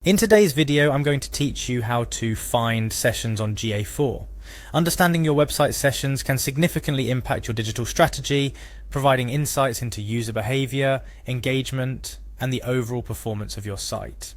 In today's video, I'm going to teach you how to find sessions on Ga4. Understanding your website sessions can significantly impact your digital strategy, providing insights into user behavior, engagement, and the overall performance of your site.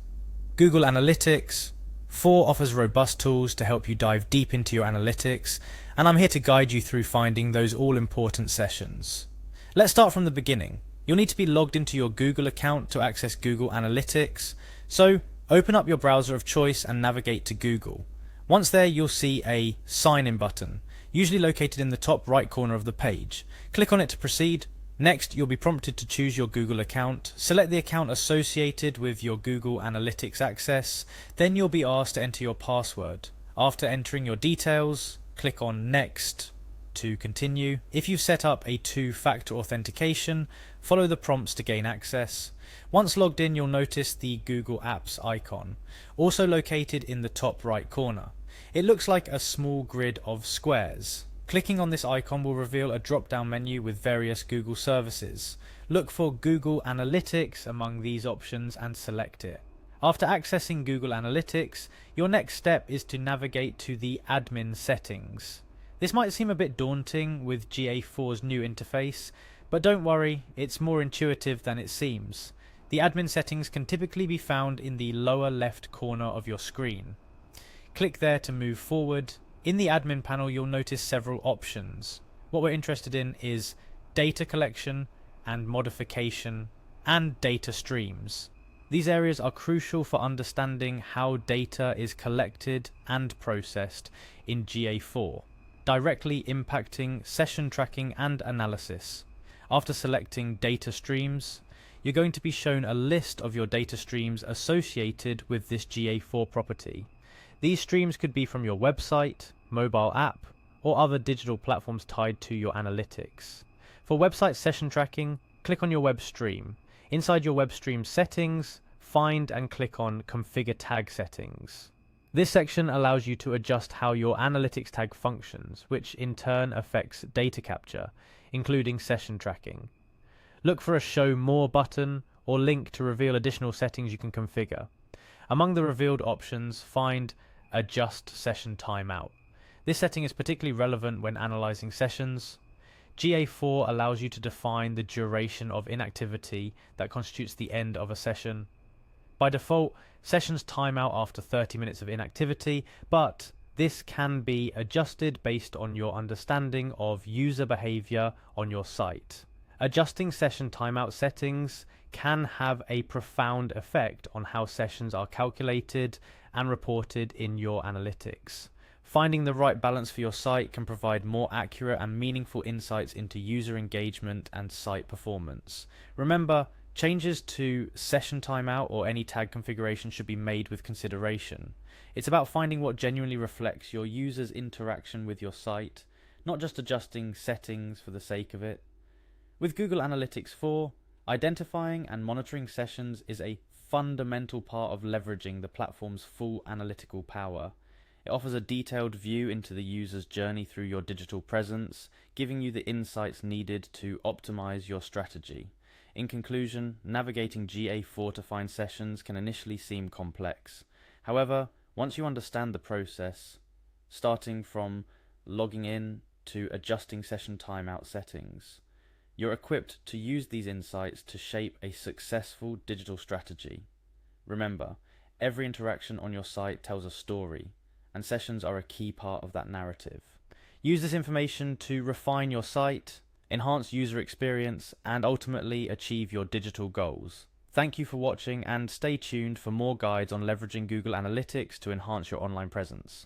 Google Analytics 4 offers robust tools to help you dive deep into your analytics, and I'm here to guide you through finding those all-important sessions. Let's start from the beginning. You'll need to be logged into your Google account to access Google Analytics, so open up your browser of choice and navigate to Google. Once there, you'll see a sign in button, usually located in the top right corner of the page. Click on it to proceed. Next, you'll be prompted to choose your Google account. Select the account associated with your Google Analytics access. Then you'll be asked to enter your password. After entering your details, click on Next to continue. If you've set up a two-factor authentication, follow the prompts to gain access. Once logged in, you'll notice the Google Apps icon, also located in the top right corner. It looks like a small grid of squares. Clicking on this icon will reveal a drop-down menu with various Google services. Look for Google Analytics among these options and select it. After accessing Google Analytics, your next step is to navigate to the admin settings. This might seem a bit daunting with Ga4's new interface, but don't worry, it's more intuitive than it seems. The admin settings can typically be found in the lower left corner of your screen. Click there to move forward. In the admin panel, you'll notice several options. What we're interested in is data collection and modification and data streams. These areas are crucial for understanding how data is collected and processed in Ga4, directly impacting session tracking and analysis. After selecting data streams, you're going to be shown a list of your data streams associated with this Ga4 property. These streams could be from your website, mobile app, or other digital platforms tied to your analytics. For website session tracking, click on your web stream. Inside your web stream settings, find and click on Configure Tag Settings. This section allows you to adjust how your analytics tag functions, which in turn affects data capture, including session tracking. Look for a Show More button or link to reveal additional settings you can configure. Among the revealed options, find Adjust Session Timeout. This setting is particularly relevant when analyzing sessions. Ga4 allows you to define the duration of inactivity that constitutes the end of a session. By default, sessions time out after 30 minutes of inactivity, but this can be adjusted based on your understanding of user behavior on your site. Adjusting session timeout settings can have a profound effect on how sessions are calculated and reported in your analytics. Finding the right balance for your site can provide more accurate and meaningful insights into user engagement and site performance. Remember, changes to session timeout or any tag configuration should be made with consideration. It's about finding what genuinely reflects your users' interaction with your site, not just adjusting settings for the sake of it. With Google Analytics 4, identifying and monitoring sessions is a fundamental part of leveraging the platform's full analytical power. It offers a detailed view into the user's journey through your digital presence, giving you the insights needed to optimize your strategy. In conclusion, navigating Ga4 to find sessions can initially seem complex. However, once you understand the process, starting from logging in to adjusting session timeout settings, you're equipped to use these insights to shape a successful digital strategy. Remember, every interaction on your site tells a story, and sessions are a key part of that narrative. Use this information to refine your site, enhance user experience, and ultimately achieve your digital goals. Thank you for watching, and stay tuned for more guides on leveraging Google Analytics to enhance your online presence.